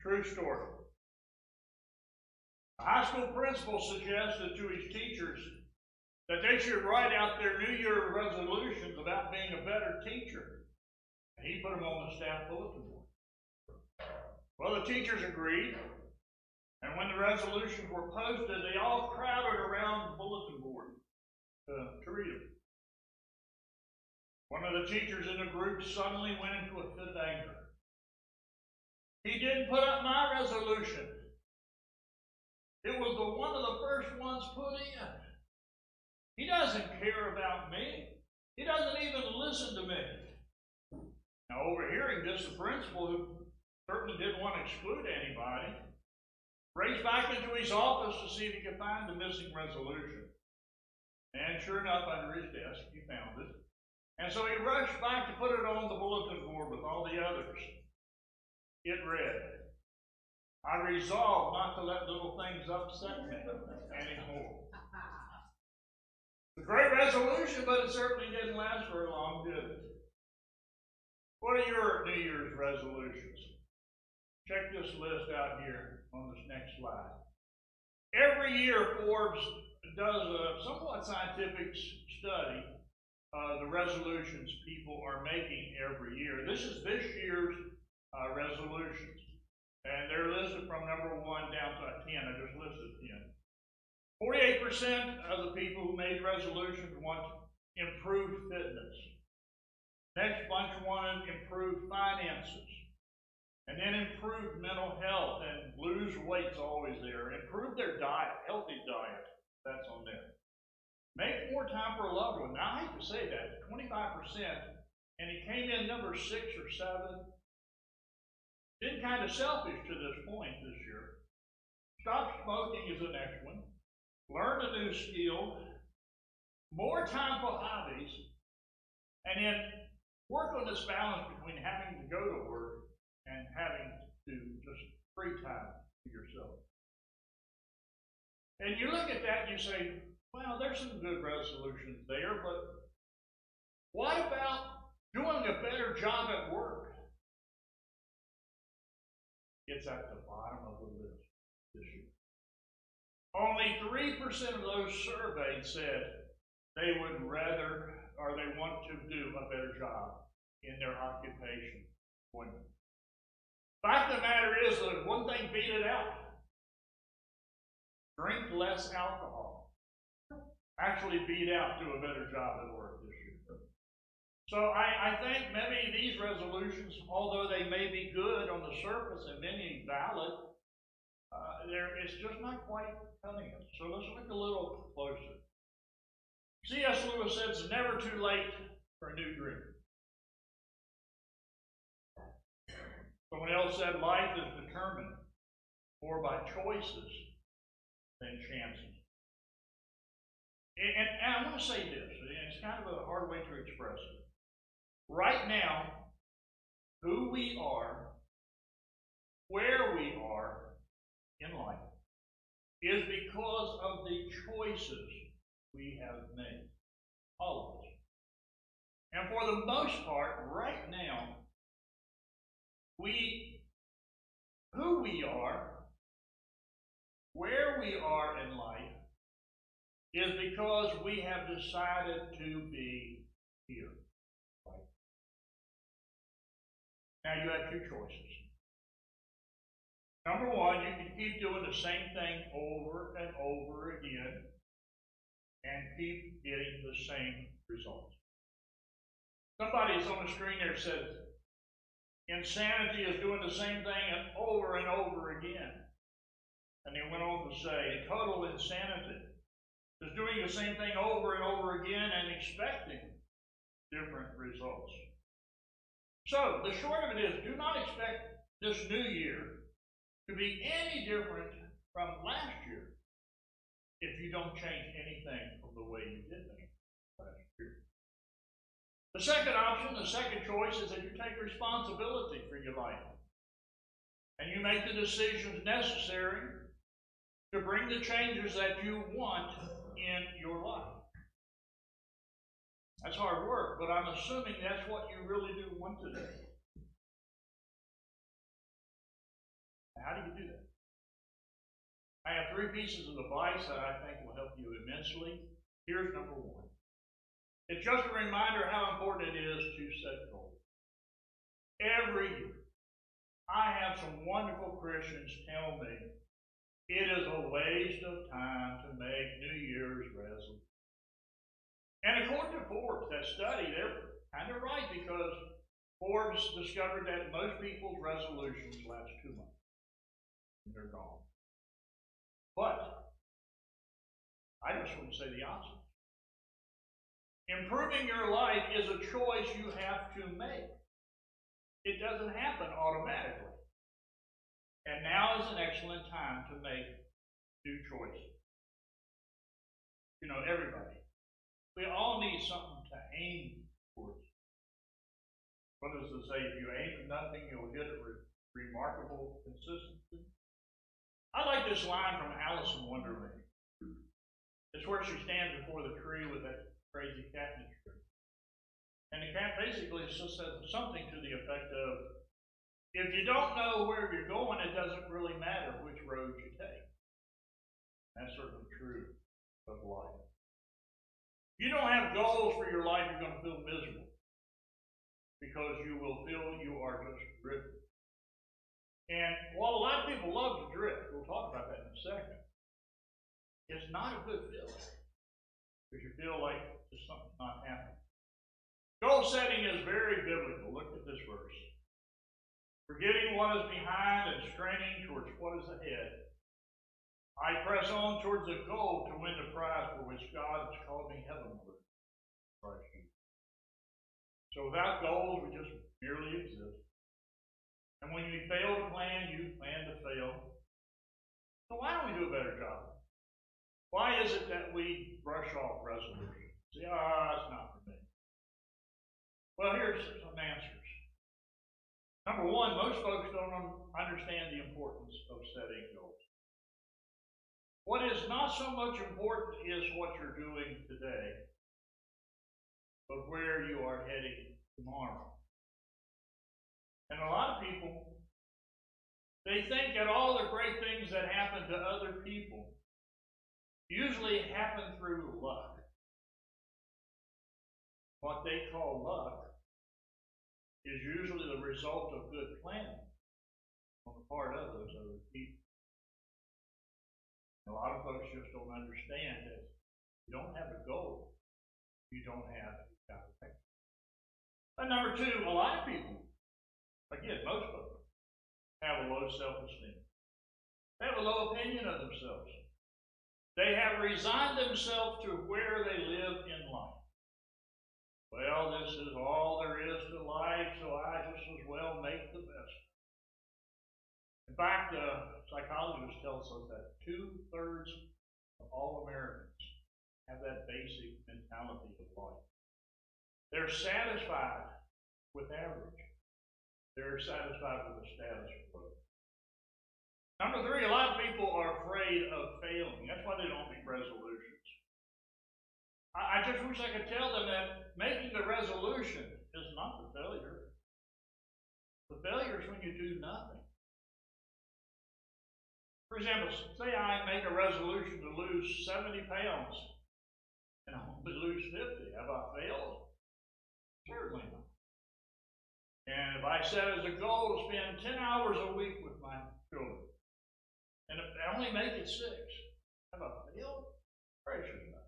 True story. A high school principal suggested to his teachers that they should write out their New Year resolutions about being a better teacher. And he put them on the staff bulletin board. Well, the teachers agreed, and when the resolutions were posted, they all crowded around the bulletin board to read them. One of the teachers in the group suddenly went into a fit of anger. He didn't put up my resolution. It was one of the first ones put in. He doesn't care about me. He doesn't even listen to me. Now, overhearing this, the principal, who certainly didn't want to exclude anybody, raced back into his office to see if he could find the missing resolution. And sure enough, under his desk, he found it. And so he rushed back to put it on the bulletin board with all the others. It read, "I resolve not to let little things upset me anymore." It's a great resolution, but it certainly didn't last very long, did it? What are your New Year's resolutions? Check this list out here on this next slide. Every year, Forbes does a somewhat scientific study of the resolutions people are making every year. This is this year's resolutions. And they're listed from number 1 down to 10. I just listed 10. 48% of the people who made resolutions want improved fitness. Next bunch wanted improved finances. And then improved mental health, and lose weight's always there. Improve their diet, healthy diet, that's on there. Make more time for a loved one. Now, I hate to say that, 25%, and he came in number 6 or 7. Been kind of selfish to this point this year. Stop smoking is the next one. Learn a new skill. More time for hobbies. And then work on this balance between having to go to work and having to just free time for yourself. And you look at that and you say, well, there's some good resolutions there, but what about doing a better job at work? It's at the bottom of the list this year. Only 3% of those surveyed said they would rather, or they want to do a better job in their occupation. Fact of the matter is that one thing beat it out. Drink less alcohol. Actually beat out do a better job at work this year. So I think many of these resolutions, although they may be good on the surface and many valid, it's just not quite cutting it. So let's look a little closer. C.S. Lewis said it's never too late for a new dream. Someone else said life is determined more by choices than chances. And I want to say this, and it's kind of a hard way to express it. Right now, who we are, where we are in life, is because of the choices we have made. All of us. And for the most part, right now, who we are, where we are in life, is because we have decided to be here. Right? Now you have two choices. Number one, you can keep doing the same thing over and over again and keep getting the same results. Somebody's on the screen there says, insanity is doing the same thing over and over again. And they went on to say, total insanity is doing the same thing over and over again and expecting different results. So, the short of it is, do not expect this new year to be any different from last year if you don't change anything from the way you did things last year. The second option, the second choice, is that you take responsibility for your life. And you make the decisions necessary to bring the changes that you want in your life. That's hard work, but I'm assuming that's what you really do want to do. I have 3 pieces of advice that I think will help you immensely. Here's number 1. It's just a reminder how important it is to set goals. Every year, I have some wonderful Christians tell me it is a waste of time to make New Year's resolutions. And according to Forbes, that study, they're kind of right, because Forbes discovered that most people's resolutions last 2 months and they're gone. But I just want to say the opposite. Improving your life is a choice you have to make. It doesn't happen automatically. And now is an excellent time to make new choices. You know, everybody. We all need something to aim towards. What does it say? If you aim at nothing, you'll get a remarkable consistency. I like this line from Alice in Wonderland. It's where she stands before the tree with that crazy cat in the tree. And the cat basically just says something to the effect of, if you don't know where you're going, it doesn't really matter which road you take. That's certainly true of life. If you don't have goals for your life, you're going to feel miserable, because you will feel you are just drifting. And while a lot of people love to drift, we'll talk about that in a second, it's not a good feeling, because you feel like just something's not happening. Goal setting is very biblical. Look at this verse. Forgetting what is behind and straining towards what is ahead, I press on towards the goal to win the prize for which God has called me heavenward. So without goals, we just merely exist. And when you fail to plan, you plan to fail. So why don't we do a better job? Why is it that we brush off resolutions? Say, it's not for me. Well, here's some answers. Number 1, most folks don't understand the importance of setting goals. What is not so much important is what you're doing today, but where you are heading tomorrow. And a lot of people, they think that all the great things that happen to other people usually happen through luck. What they call luck is usually the result of good planning on the part of those other people. A lot of folks just don't understand that if you don't have a goal, you don't have a direction. And number 2, a lot of people, again, most of them, have a low self-esteem. They have a low opinion of themselves. They have resigned themselves to where they live in life. Well, this is all there is to life, so I just as well make the best. In fact, psychologists tell us that 2/3 of all Americans have that basic mentality of life. They're satisfied with average. They're satisfied with the status quo. Number 3, a lot of people are afraid of failing. That's why they don't make resolutions. I just wish I could tell them that making the resolution is not the failure. The failure is when you do nothing. For example, say I make a resolution to lose 70 pounds and I only lose 50. Have I failed? Certainly not. And if I set as a goal to spend 10 hours a week with my children, and if I only make it 6, have I failed? Gracious not.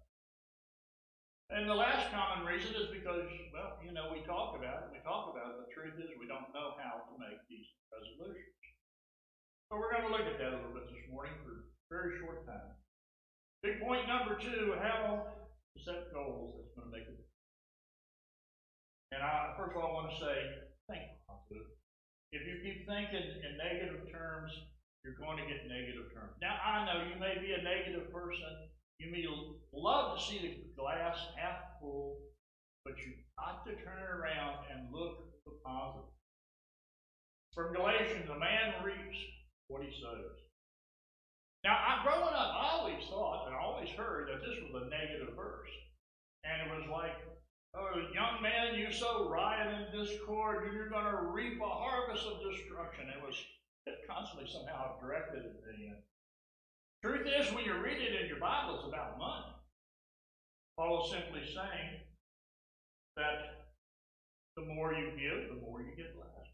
And the last common reason is because, well, we talk about it. The truth is we don't know how to make these resolutions. So we're going to look at that a little bit this morning for a very short time. Big point number 2, how to set goals that's going to make a difference. And first of all, I want to say, think positive. If you keep thinking in negative terms, you're going to get negative terms. Now, I know you may be a negative person. You may love to see the glass half full, but you've got to turn around and look at the positive. From Galatians, a man reaps what he sows. Now, growing up, I always thought and I always heard that this was a negative verse. And it was like, oh, young man, you sow riot and discord, and you're going to reap a harvest of destruction. It constantly somehow directed at me. Truth is, when you read it in your Bible, it's about money. Paul is simply saying that the more you give, the more you get blessed.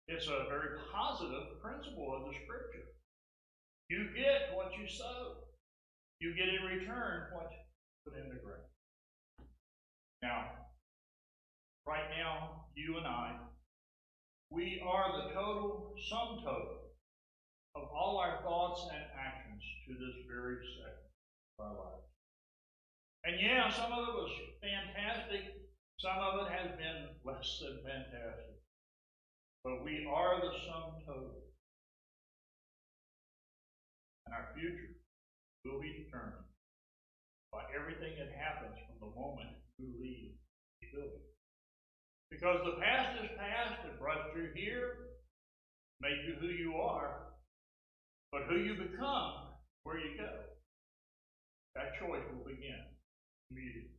It's a very positive principle of the Scripture. You get what you sow. You get in return what you put in the ground. Now, right now, you and I, we are the sum total of all our thoughts and actions to this very second of our lives. And yeah, some of it was fantastic. Some of it has been less than fantastic. But we are the sum total. And our future will be determined by everything that happens from the moment you leave this building. Because the past is past, it brought you here, made you who you are, but who you become, where you go, that choice will begin immediately.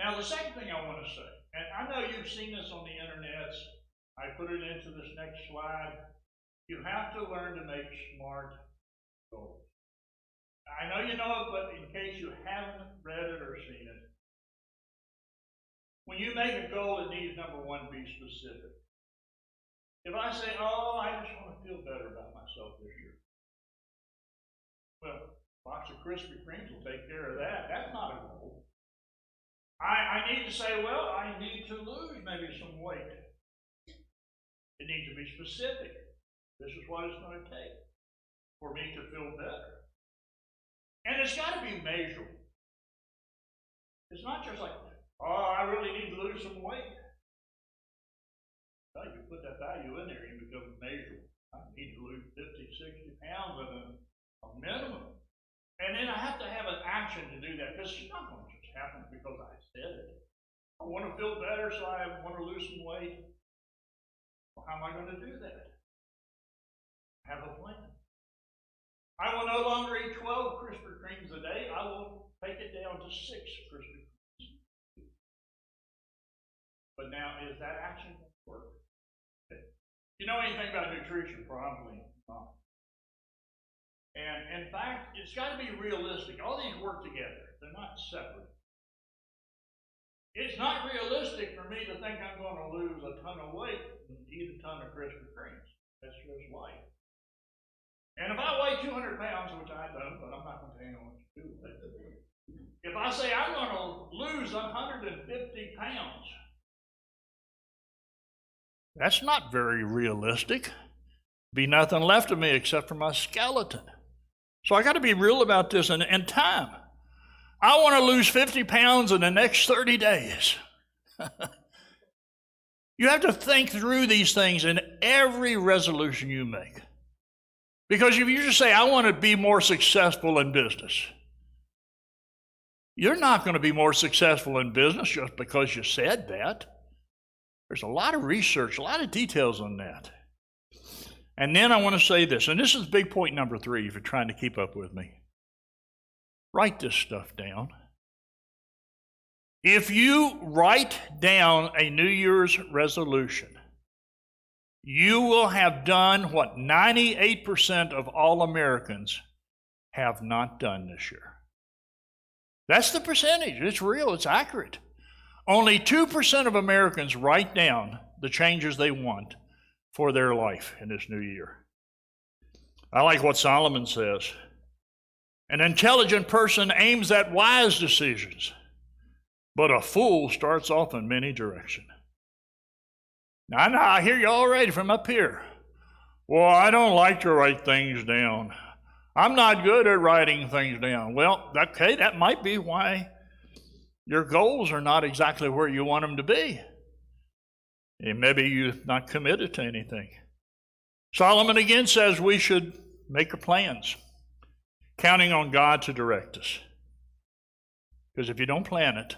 Now, the second thing I want to say, and I know you've seen this on the internet, I put it into this next slide. You have to learn to make smart goals. I know you know it, but in case you haven't read it or seen it, when you make a goal, it needs, number one, be specific. If I say, oh, I just want to feel better about myself this year. Well, a box of Krispy Kremes will take care of that. That's not a goal. I need to say, well, I need to lose maybe some weight. It needs to be specific. This is what it's going to take for me to feel better. And it's got to be measurable. It's not just like, oh, I really need to lose some weight. Well, you put that value in there, you become measurable. I need to lose 50, 60 pounds at a minimum. And then I have to have an action to do that, because it's not going to just happen because I said it. I want to feel better, so I want to lose some weight. Well, how am I going to do that? Have a plan. I will no longer eat 12 Krispy Kremes a day. I will take it down to 6 Krispy Kremes. But now, is that action going to work? You know anything about nutrition? Probably not. And in fact, it's got to be realistic. All these work together. They're not separate. It's not realistic for me to think I'm going to lose a ton of weight and eat a ton of Krispy Kremes. That's just life. And if I weigh 200 pounds, which I don't, but I'm not going to tell you what to do with it. If I say I'm going to lose 150 pounds, that's not very realistic. Be nothing left of me except for my skeleton. So I got to be real about this and time. I want to lose 50 pounds in the next 30 days. You have to think through these things in every resolution you make. Because if you just say, I want to be more successful in business, you're not going to be more successful in business just because you said that. There's a lot of research, a lot of details on that. And then I want to say this, and this is big point number 3 if you're trying to keep up with me. Write this stuff down. If you write down a New Year's resolution, you will have done what 98% of all Americans have not done this year. That's the percentage. It's real. It's accurate. Only 2% of Americans write down the changes they want for their life in this new year. I like what Solomon says. An intelligent person aims at wise decisions, but a fool starts off in many directions. Now, I hear you already from up here. Well, I don't like to write things down. I'm not good at writing things down. Well, okay, that might be why your goals are not exactly where you want them to be. And maybe you're not committed to anything. Solomon again says we should make our plans, counting on God to direct us. Because if you don't plan it,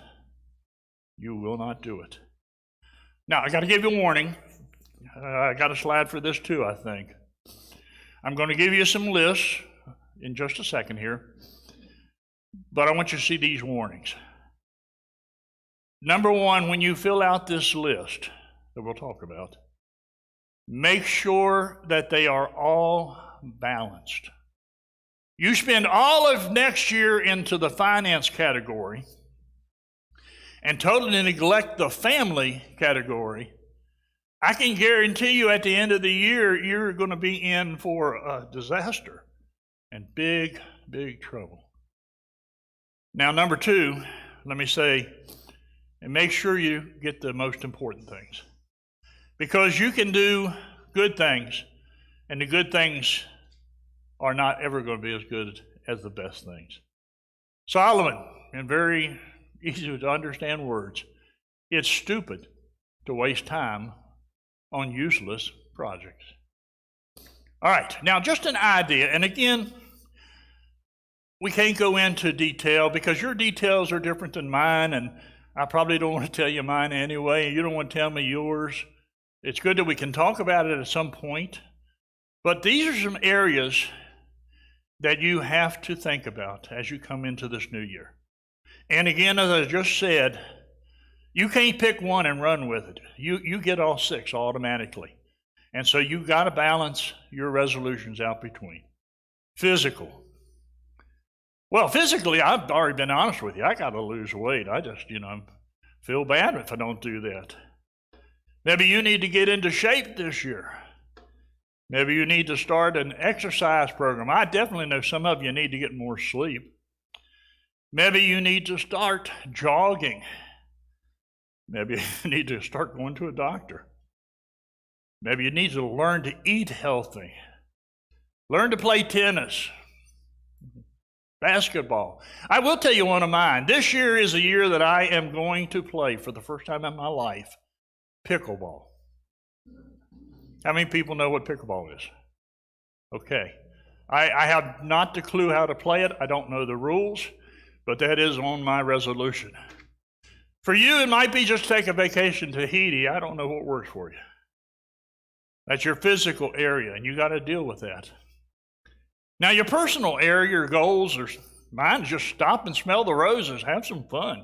you will not do it. Now, I got to give you a warning. I got a slide for this too, I think. I'm going to give you some lists in just a second here, but I want you to see these warnings. Number 1, when you fill out this list that we'll talk about, make sure that they are all balanced. You spend all of next year into the finance category and totally neglect the family category, I can guarantee you at the end of the year, you're going to be in for a disaster and big, big trouble. Now, number two, let me say, and make sure you get the most important things. Because you can do good things, and the good things are not ever going to be as good as the best things. Solomon, in very easy to understand words, it's stupid to waste time on useless projects. All right, now just an idea, and again, we can't go into detail because your details are different than mine, and I probably don't want to tell you mine anyway, and you don't want to tell me yours. It's good that we can talk about it at some point, but these are some areas that you have to think about as you come into this new year. And again, as I just said, you can't pick one and run with it. You get all six automatically. And so you got to balance your resolutions out between. Physical. Well, physically, I've already been honest with you. I got to lose weight. I just, feel bad if I don't do that. Maybe you need to get into shape this year. Maybe you need to start an exercise program. I definitely know some of you need to get more sleep. Maybe you need to start jogging. Maybe you need to start going to a doctor. Maybe you need to learn to eat healthy. Learn to play tennis, basketball. I will tell you one of mine. This year is a year that I am going to play for the first time in my life, pickleball. How many people know what pickleball is? Okay. I have not the clue how to play it. I don't know the rules, but that is on my resolution. For you, it might be just take a vacation to Tahiti. I don't know what works for you. That's your physical area, and you got to deal with that. Now, your personal area, your goals, mine is just stop and smell the roses. Have some fun.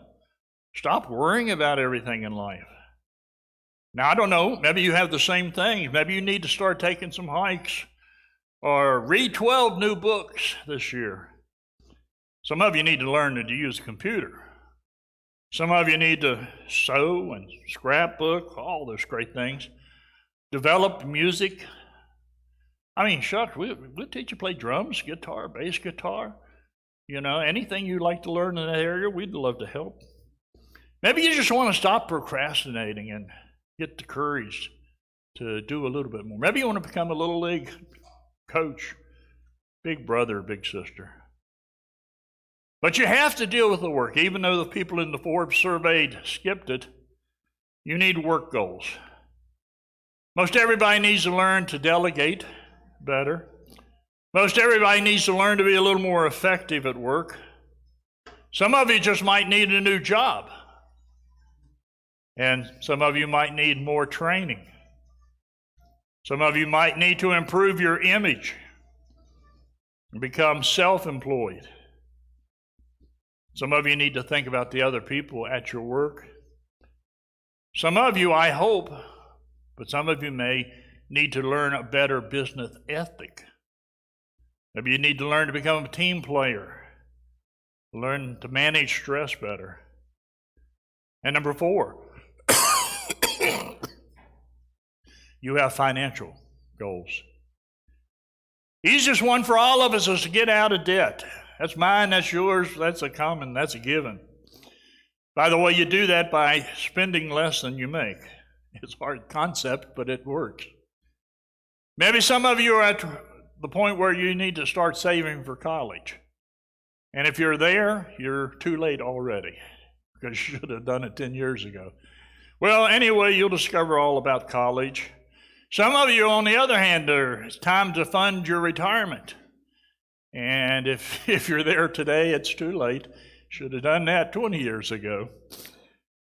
Stop worrying about everything in life. Now, I don't know, maybe you have the same thing. Maybe you need to start taking some hikes or read 12 new books this year. Some of you need to learn to use a computer. Some of you need to sew and scrapbook, all those great things. Develop music. I mean, shucks, we'll teach you to play drums, guitar, bass guitar. Anything you'd like to learn in that area, we'd love to help. Maybe you just want to stop procrastinating and get the courage to do a little bit more. Maybe you want to become a little league coach, big brother, big sister. But you have to deal with the work. Even though the people in the Forbes survey skipped it, you need work goals. Most everybody needs to learn to delegate better. Most everybody needs to learn to be a little more effective at work. Some of you just might need a new job. And some of you might need more training. Some of you might need to improve your image and become self-employed. Some of you need to think about the other people at your work. Some of you, I hope, but some of you may need to learn a better business ethic. Maybe you need to learn to become a team player, learn to manage stress better. And number 4, you have financial goals. Easiest one for all of us is to get out of debt. That's mine, that's yours, that's a given. By the way, you do that by spending less than you make. It's a hard concept, but it works. Maybe some of you are at the point where you need to start saving for college. And if you're there, you're too late already, because you should have done it 10 years ago. Well, anyway, you'll discover all about college. Some of you, on the other hand, it's time to fund your retirement. And if you're there today, it's too late. Should have done that 20 years ago.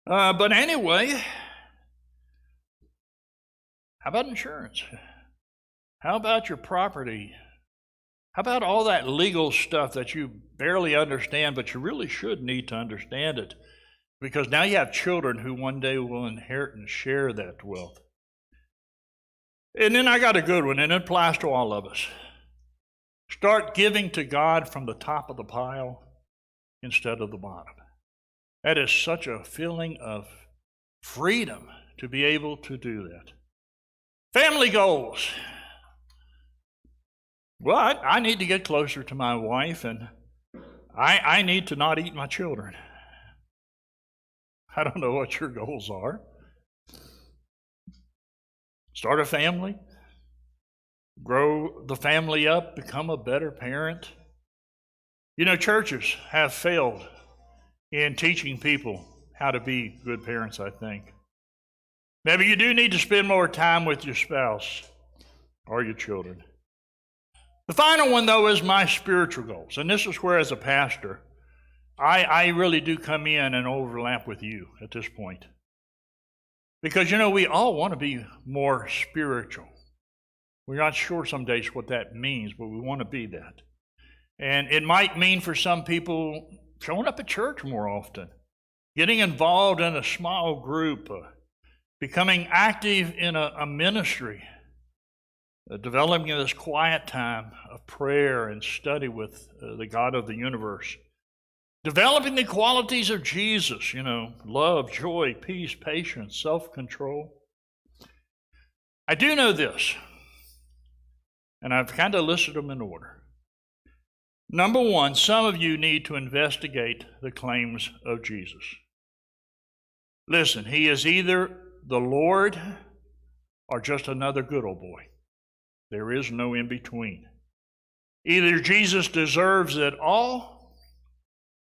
But anyway, how about insurance? How about your property? How about all that legal stuff that you barely understand, but you really should need to understand it? Because now you have children who one day will inherit and share that wealth. And then I got a good one, and it applies to all of us. Start giving to God from the top of the pile instead of the bottom. That is such a feeling of freedom to be able to do that. Family goals. Well, I need to get closer to my wife, and I need to not eat my children. I don't know what your goals are. Start a family. Grow the family up. Become a better parent. You know, churches have failed in teaching people how to be good parents, I think. Maybe you do need to spend more time with your spouse or your children. The final one, though, is my spiritual goals. And this is where, as a pastor, I really do come in and overlap with you at this point. Because, you know, we all want to be more spiritual. We're not sure some days what that means, but we want to be that. And it might mean for some people showing up at church more often, getting involved in a small group, becoming active in a ministry, developing this quiet time of prayer and study with the God of the universe. Developing the qualities of Jesus, you know, love, joy, peace, patience, self-control. I do know this, and I've kind of listed them in order. Number one, some of you need to investigate the claims of Jesus. Listen, he is either the Lord or just another good old boy. There is no in between. Either Jesus deserves it all,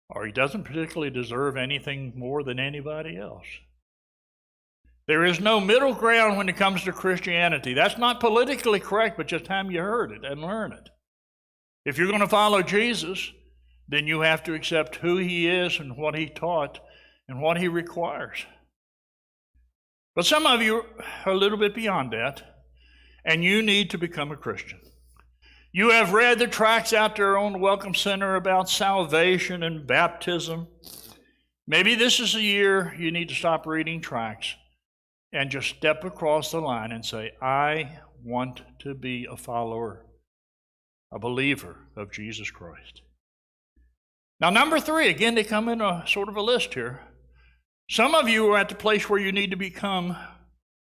or he doesn't particularly deserve anything more than anybody else. There is no middle ground when it comes to Christianity. That's not politically correct, but just time you heard it and learn it. If you're going to follow Jesus, then you have to accept who he is and what he taught and what he requires. But some of you are a little bit beyond that, and you need to become a Christian. You have read the tracts out there on the Welcome Center about salvation and baptism. Maybe this is a year you need to stop reading tracts and just step across the line and say, I want to be a follower, a believer of Jesus Christ. Now, number three, again, they come in a sort of a list here. Some of you are at the place where you need to become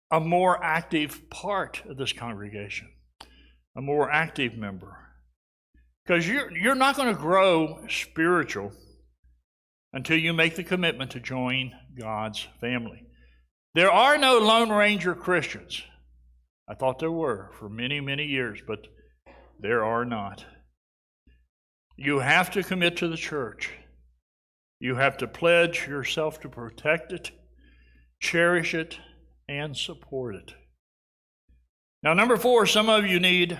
a more active part of this congregation, a more active member. Because you're not going to grow spiritual until you make the commitment to join God's family. There are no Lone Ranger Christians. I thought there were for many, many years, but there are not. You have to commit to the church. You have to pledge yourself to protect it, cherish it, and support it. Now, number four, some of you need,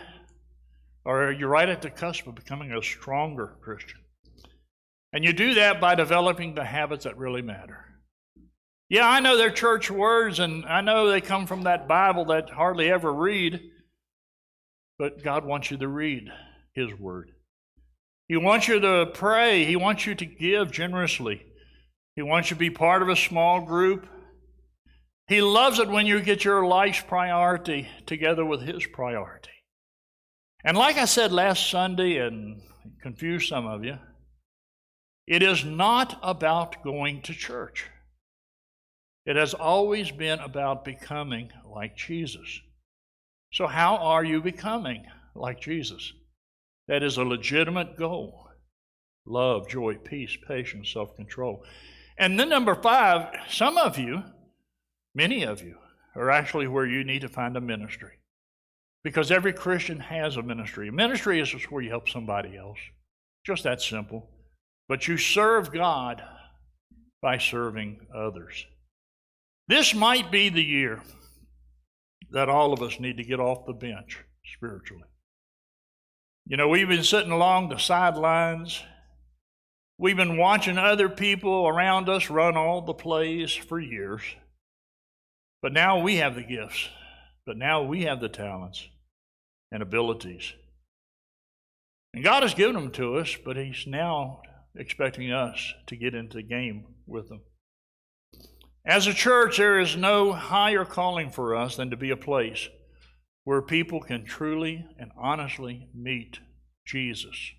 or you're right at the cusp of becoming a stronger Christian. And you do that by developing the habits that really matter. Yeah, I know they're church words, and I know they come from that Bible that hardly ever read, but God wants you to read his word. He wants you to pray. He wants you to give generously. He wants you to be part of a small group. He loves it when you get your life's priority together with his priority. And like I said last Sunday, and confused some of you, it is not about going to church. It has always been about becoming like Jesus. So how are you becoming like Jesus? That is a legitimate goal. Love, joy, peace, patience, self-control. And then number five, some of you, many of you, are actually where you need to find a ministry. Because every Christian has a ministry. A ministry is just where you help somebody else. Just that simple. But you serve God by serving others. This might be the year that all of us need to get off the bench spiritually. You know, we've been sitting along the sidelines. We've been watching other people around us run all the plays for years. But now we have the gifts. But now we have the talents and abilities. And God has given them to us, but he's now expecting us to get into the game with them. As a church, there is no higher calling for us than to be a place where people can truly and honestly meet Jesus.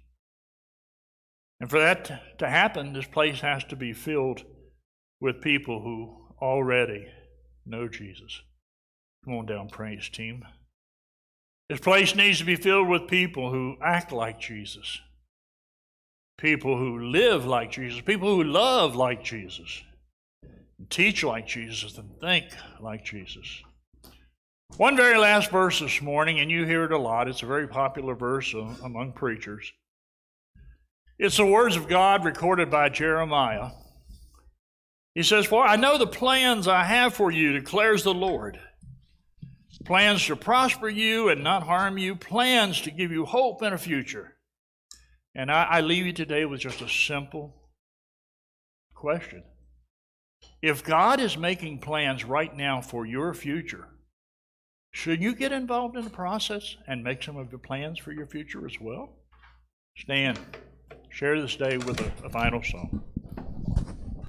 And for that to happen, this place has to be filled with people who already know Jesus. Come on down, praise team. This place needs to be filled with people who act like Jesus, people who live like Jesus, people who love like Jesus, teach like Jesus, and think like Jesus. One very last verse this morning, and you hear it a lot. It's a very popular verse among preachers. It's the words of God recorded by Jeremiah. He says, "For I know the plans I have for you, declares the Lord. Plans to prosper you and not harm you, plans to give you hope and a future." And I leave you today with just a simple question. If God is making plans right now for your future, should you get involved in the process and make some of the plans for your future as well? Stand. Share this day with a final song.